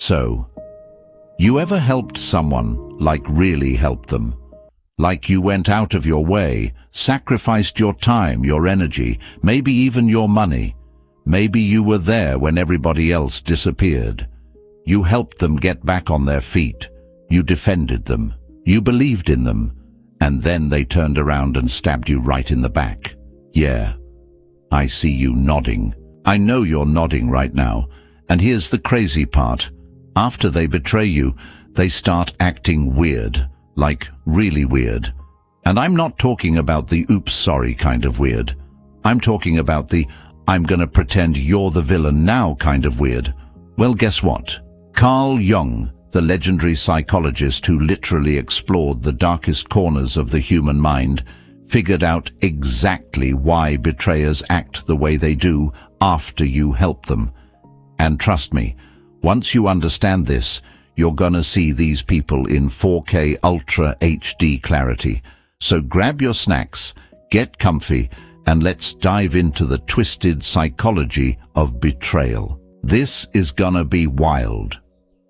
So, you ever helped someone, like really helped them? Like you went out of your way, sacrificed your time, your energy, maybe even your money. Maybe you were there when everybody else disappeared. You helped them get back on their feet. You defended them. You believed in them. And then they turned around and stabbed you right in the back. Yeah, I see you nodding. I know you're nodding right now. And here's the crazy part. After they betray you, they start acting weird, like really weird. And I'm not talking about the oops sorry kind of weird. I'm talking about the I'm gonna pretend you're the villain now kind of weird. Well, guess what? Carl Jung, the legendary psychologist who literally explored the darkest corners of the human mind, figured out exactly why betrayers act the way they do after you help them. And trust me, once you understand this, you're gonna see these people in 4K Ultra HD clarity. So grab your snacks, get comfy, and let's dive into the twisted psychology of betrayal. This is gonna be wild.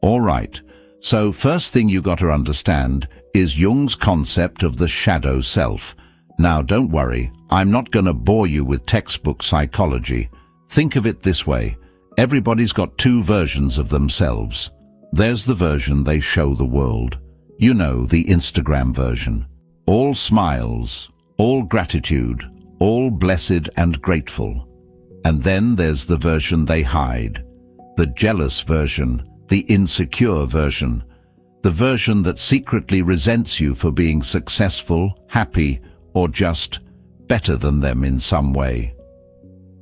Alright, so first thing you gotta understand is Jung's concept of the shadow self. Now don't worry, I'm not gonna bore you with textbook psychology. Think of it this way. Everybody's got two versions of themselves. There's the version they show the world. You know, the Instagram version. All smiles, all gratitude, all blessed and grateful. And then there's the version they hide. The jealous version, the insecure version. The version that secretly resents you for being successful, happy, or just better than them in some way.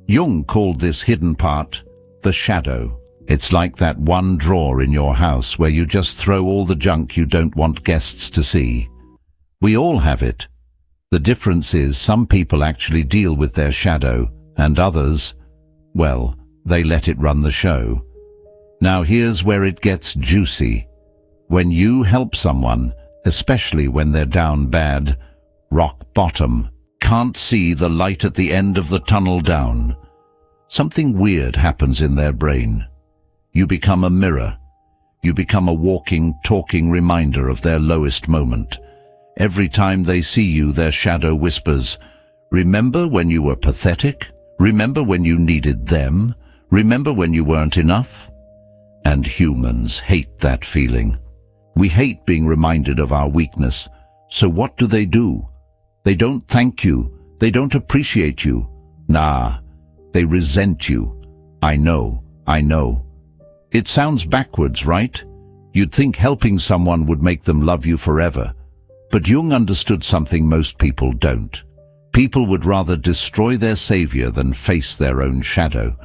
Jung called this hidden part the shadow. It's like that one drawer in your house where you just throw all the junk you don't want guests to see. We all have it. The difference is some people actually deal with their shadow, and others, well, they let it run the show. Now here's where it gets juicy. When you help someone, especially when they're down bad, rock bottom, can't see the light at the end of the tunnel down, something weird happens in their brain. You become a mirror. You become a walking, talking reminder of their lowest moment. Every time they see you, their shadow whispers, "Remember when you were pathetic? Remember when you needed them? Remember when you weren't enough?" And humans hate that feeling. We hate being reminded of our weakness. So what do? They don't thank you. They don't appreciate you. Nah, they resent you. I know. It sounds backwards, right? You'd think helping someone would make them love you forever. But Jung understood something most people don't. People would rather destroy their savior than face their own shadow.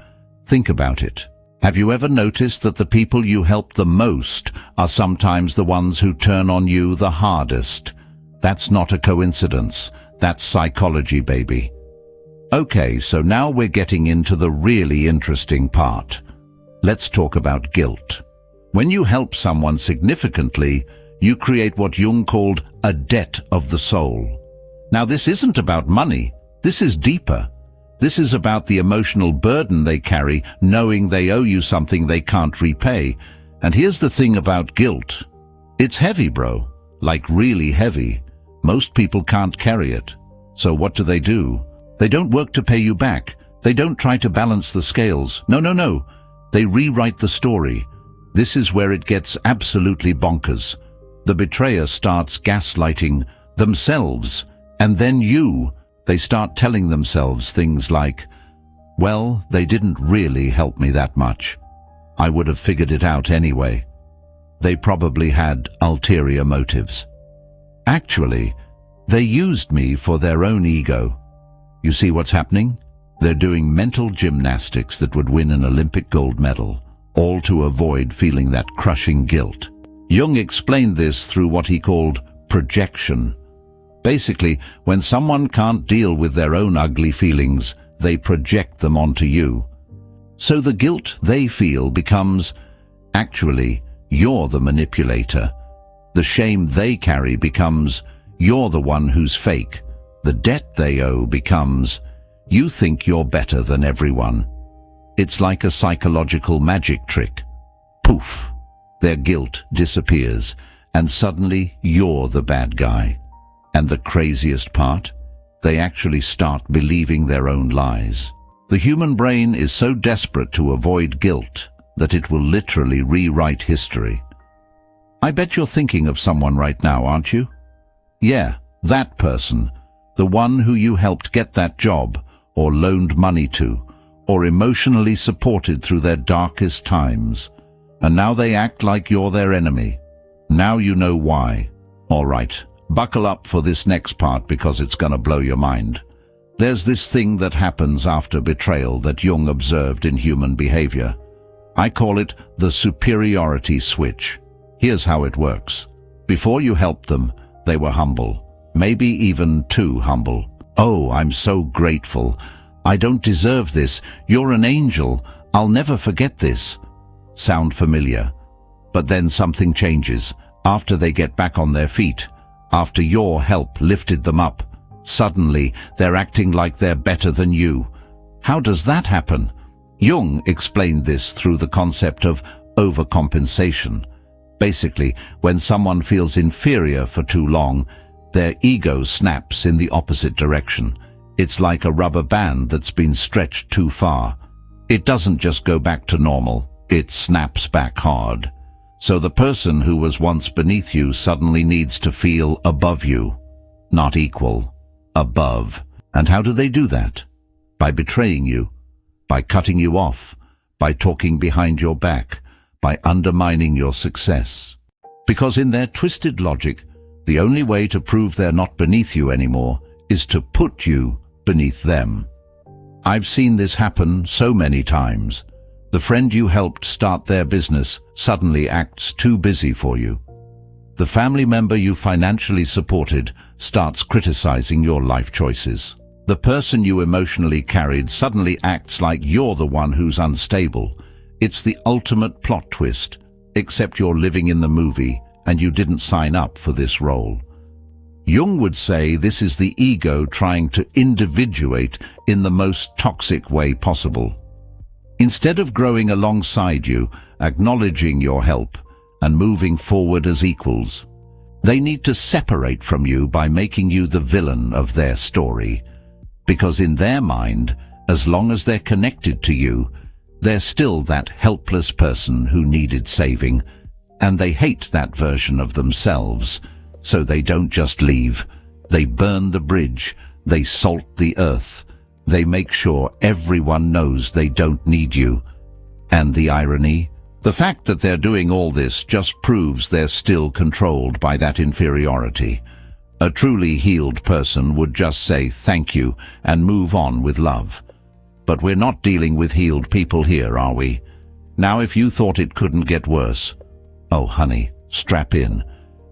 Think about it. Have you ever noticed that the people you help the most are sometimes the ones who turn on you the hardest? That's not a coincidence. That's psychology, baby. Okay, so now we're getting into the really interesting part. Let's talk about guilt. When you help someone significantly, you create what Jung called a debt of the soul. Now this isn't about money. This is deeper. This is about the emotional burden they carry, knowing they owe you something they can't repay. And here's the thing about guilt. It's heavy, bro. Like really heavy. Most people can't carry it. So what do? They don't work to pay you back. They don't try to balance the scales. No. They rewrite the story. This is where it gets absolutely bonkers. The betrayer starts gaslighting themselves, and then you. They start telling themselves things like, well, they didn't really help me that much. I would have figured it out anyway. They probably had ulterior motives. Actually, they used me for their own ego. You see what's happening? They're doing mental gymnastics that would win an Olympic gold medal, all to avoid feeling that crushing guilt. Jung explained this through what he called projection. Basically, when someone can't deal with their own ugly feelings, they project them onto you. So the guilt they feel becomes, actually, you're the manipulator. The shame they carry becomes, you're the one who's fake. The debt they owe becomes, you think you're better than everyone. It's like a psychological magic trick. Poof, Their guilt disappears, and suddenly you're the bad guy. And the craziest part? They actually start believing their own lies. The human brain is so desperate to avoid guilt that it will literally rewrite history. I bet you're thinking of someone right now, aren't you? Yeah, that person. The one who you helped get that job, or loaned money to, or emotionally supported through their darkest times. And now they act like you're their enemy. Now you know why. All right, buckle up for this next part because it's gonna blow your mind. There's this thing that happens after betrayal that Jung observed in human behavior. I call it the superiority switch. Here's how it works. Before you helped them, they were humble, maybe even too humble. Oh, I'm so grateful. I don't deserve this. You're an angel. I'll never forget this. Sound familiar? But then something changes. After they get back on their feet, after your help lifted them up, suddenly they're acting like they're better than you. How does that happen? Jung explained this through the concept of overcompensation. Basically, when someone feels inferior for too long, their ego snaps in the opposite direction. It's like a rubber band that's been stretched too far. It doesn't just go back to normal, it snaps back hard. So the person who was once beneath you suddenly needs to feel above you. Not equal, above. And how do they do that? By betraying you, by cutting you off, by talking behind your back, by undermining your success. Because in their twisted logic, the only way to prove they're not beneath you anymore is to put you beneath them. I've seen this happen so many times. The friend you helped start their business suddenly acts too busy for you. The family member you financially supported starts criticizing your life choices. The person you emotionally carried suddenly acts like you're the one who's unstable. It's the ultimate plot twist, except you're living in the movie and you didn't sign up for this role. Jung would say this is the ego trying to individuate in the most toxic way possible. Instead of growing alongside you, acknowledging your help, and moving forward as equals, they need to separate from you by making you the villain of their story. Because in their mind, as long as they're connected to you, they're still that helpless person who needed saving, and they hate that version of themselves. So they don't just leave. They burn the bridge. They salt the earth. They make sure everyone knows they don't need you. And the irony? The fact that they're doing all this just proves they're still controlled by that inferiority. A truly healed person would just say thank you and move on with love. But we're not dealing with healed people here, are we? Now if you thought it couldn't get worse, oh honey, strap in.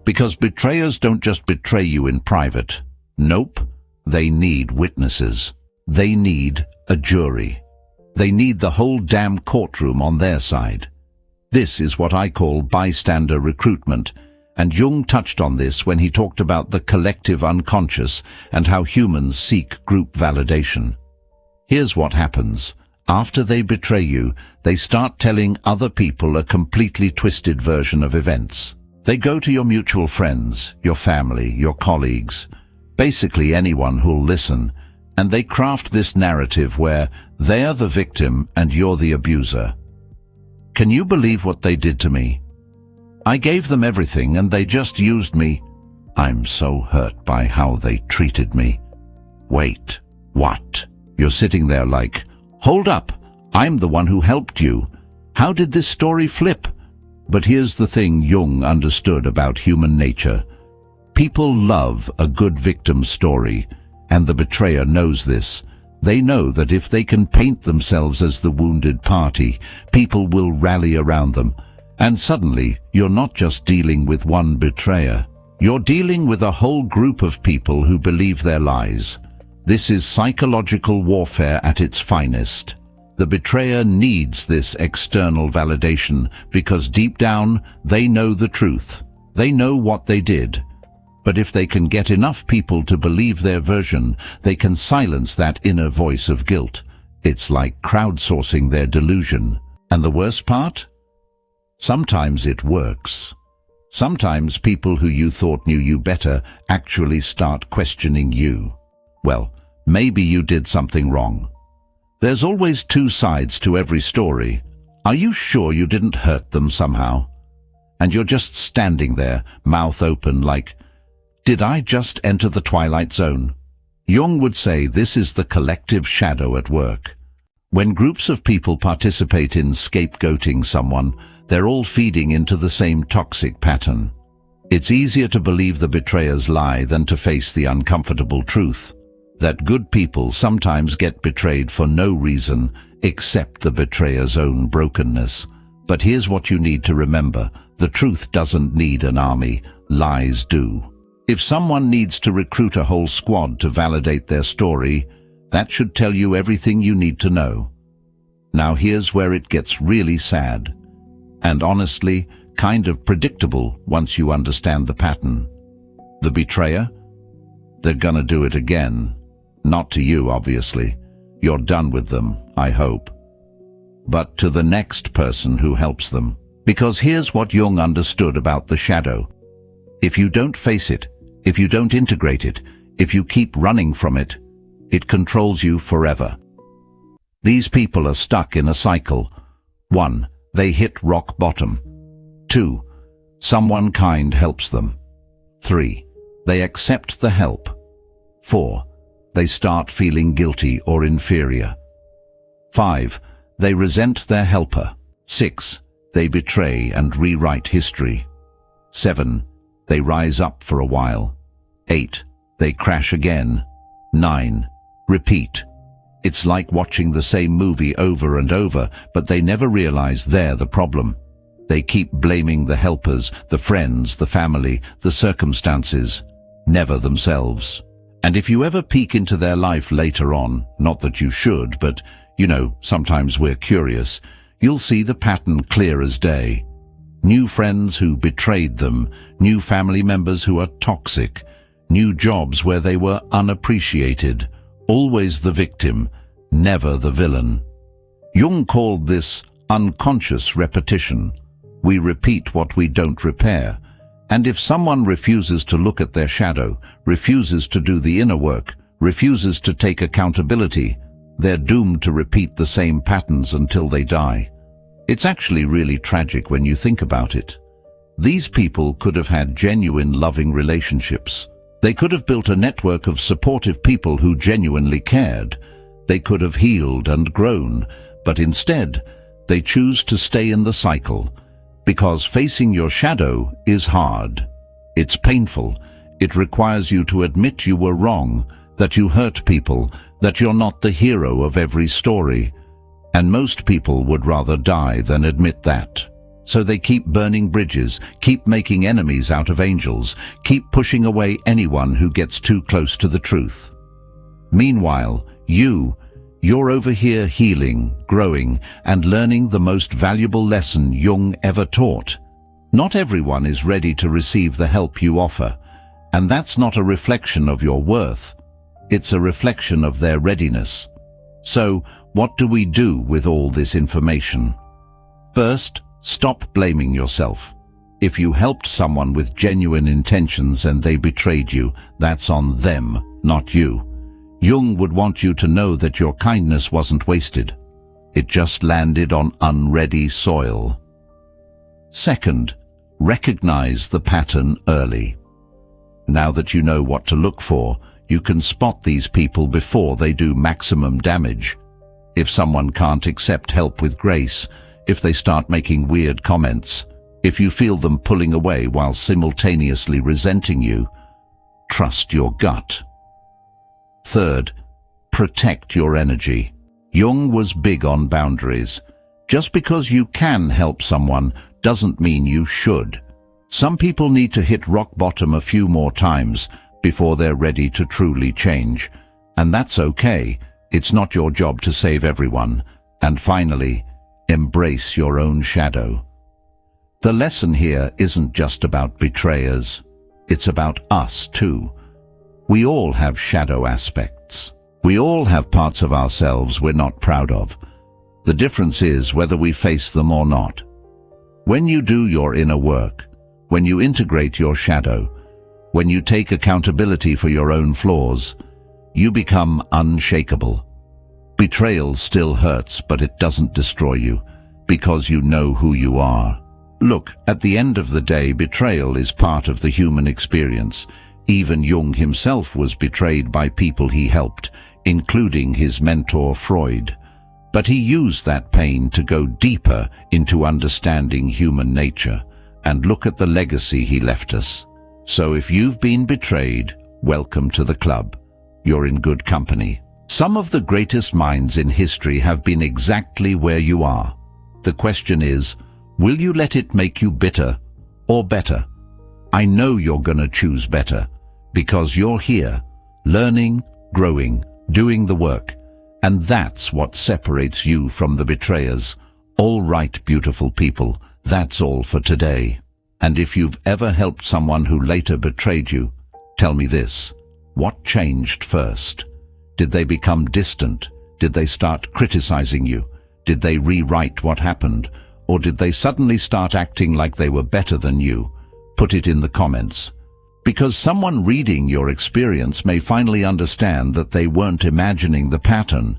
Because betrayers don't just betray you in private. Nope, they need witnesses. They need a jury. They need the whole damn courtroom on their side. This is what I call bystander recruitment, and Jung touched on this when he talked about the collective unconscious and how humans seek group validation. Here's what happens. After they betray you, they start telling other people a completely twisted version of events. They go to your mutual friends, your family, your colleagues, basically anyone who'll listen, and they craft this narrative where they're the victim and you're the abuser. Can you believe what they did to me? I gave them everything and they just used me. I'm so hurt by how they treated me. Wait, what? You're sitting there like, hold up, I'm the one who helped you. How did this story flip? But here's the thing Jung understood about human nature. People love a good victim story, and the betrayer knows this. They know that if they can paint themselves as the wounded party, people will rally around them. And suddenly, you're not just dealing with one betrayer. You're dealing with a whole group of people who believe their lies. This is psychological warfare at its finest. The betrayer needs this external validation because deep down, they know the truth. They know what they did. But if they can get enough people to believe their version, they can silence that inner voice of guilt. It's like crowdsourcing their delusion. And the worst part? Sometimes it works. Sometimes people who you thought knew you better actually start questioning you. Well, maybe you did something wrong. There's always two sides to every story. Are you sure you didn't hurt them somehow? And you're just standing there, mouth open, like, did I just enter the twilight zone? Jung would say this is the collective shadow at work. When groups of people participate in scapegoating someone, they're all feeding into the same toxic pattern. It's easier to believe the betrayer's lie than to face the uncomfortable truth that good people sometimes get betrayed for no reason except the betrayer's own brokenness. But here's what you need to remember. The truth doesn't need an army, lies do. If someone needs to recruit a whole squad to validate their story, that should tell you everything you need to know. Now here's where it gets really sad, and honestly, kind of predictable once you understand the pattern. The betrayer? They're gonna do it again. Not to you, obviously. You're done with them, I hope. But to the next person who helps them. Because here's what Jung understood about the shadow. If you don't face it, if you don't integrate it, if you keep running from it, it controls you forever. These people are stuck in a cycle. 1. They hit rock bottom. 2. Someone kind helps them. 3. They accept the help. 4. They start feeling guilty or inferior. 5. They resent their helper. 6. They betray and rewrite history. 7. They rise up for a while. 8. They crash again. 9. Repeat. It's like watching the same movie over and over, but they never realize they're the problem. They keep blaming the helpers, the friends, the family, the circumstances, never themselves. And if you ever peek into their life later on, not that you should, but, sometimes we're curious, you'll see the pattern clear as day. New friends who betrayed them, new family members who are toxic, new jobs where they were unappreciated, always the victim, never the villain. Jung called this unconscious repetition. We repeat what we don't repair. And if someone refuses to look at their shadow, refuses to do the inner work, refuses to take accountability, they're doomed to repeat the same patterns until they die. It's actually really tragic when you think about it. These people could have had genuine loving relationships. They could have built a network of supportive people who genuinely cared. They could have healed and grown, but instead, they choose to stay in the cycle. Because facing your shadow is hard. It's painful. It requires you to admit you were wrong, that you hurt people, that you're not the hero of every story. And most people would rather die than admit that. So they keep burning bridges, keep making enemies out of angels, keep pushing away anyone who gets too close to the truth. Meanwhile, you're over here healing, growing, and learning the most valuable lesson Jung ever taught. Not everyone is ready to receive the help you offer, and that's not a reflection of your worth. It's a reflection of their readiness. So, what do we do with all this information? First, stop blaming yourself. If you helped someone with genuine intentions and they betrayed you, that's on them, not you. Jung would want you to know that your kindness wasn't wasted. It just landed on unready soil. Second, recognize the pattern early. Now that you know what to look for, you can spot these people before they do maximum damage. If someone can't accept help with grace, if they start making weird comments, if you feel them pulling away while simultaneously resenting you, trust your gut. Third, protect your energy. Jung was big on boundaries. Just because you can help someone doesn't mean you should. Some people need to hit rock bottom a few more times before they're ready to truly change. And that's okay. It's not your job to save everyone. And finally, embrace your own shadow. The lesson here isn't just about betrayers. It's about us too. We all have shadow aspects. We all have parts of ourselves we're not proud of. The difference is whether we face them or not. When you do your inner work, when you integrate your shadow, when you take accountability for your own flaws, you become unshakable. Betrayal still hurts, but it doesn't destroy you, because you know who you are. Look, at the end of the day, betrayal is part of the human experience. Even Jung himself was betrayed by people he helped, including his mentor Freud. But he used that pain to go deeper into understanding human nature, and look at the legacy he left us. So if you've been betrayed, welcome to the club. You're in good company. Some of the greatest minds in history have been exactly where you are. The question is, will you let it make you bitter or better? I know you're gonna choose better, because you're here, learning, growing, doing the work, and that's what separates you from the betrayers. All right, beautiful people, that's all for today. And if you've ever helped someone who later betrayed you, tell me this: what changed first? Did they become distant? Did they start criticizing you? Did they rewrite what happened? Or did they suddenly start acting like they were better than you? Put it in the comments. Because someone reading your experience may finally understand that they weren't imagining the pattern.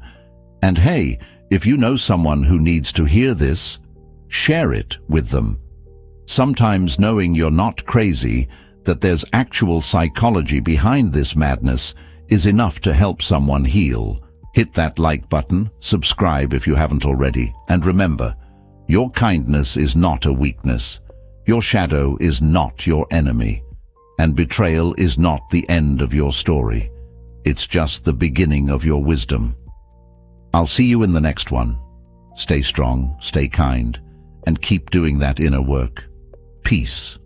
And hey, if you know someone who needs to hear this, share it with them. Sometimes knowing you're not crazy, that there's actual psychology behind this madness, is enough to help someone heal. Hit that like button, subscribe if you haven't already, and remember, your kindness is not a weakness. Your shadow is not your enemy. And betrayal is not the end of your story. It's just the beginning of your wisdom. I'll see you in the next one. Stay strong, stay kind, and keep doing that inner work. Peace.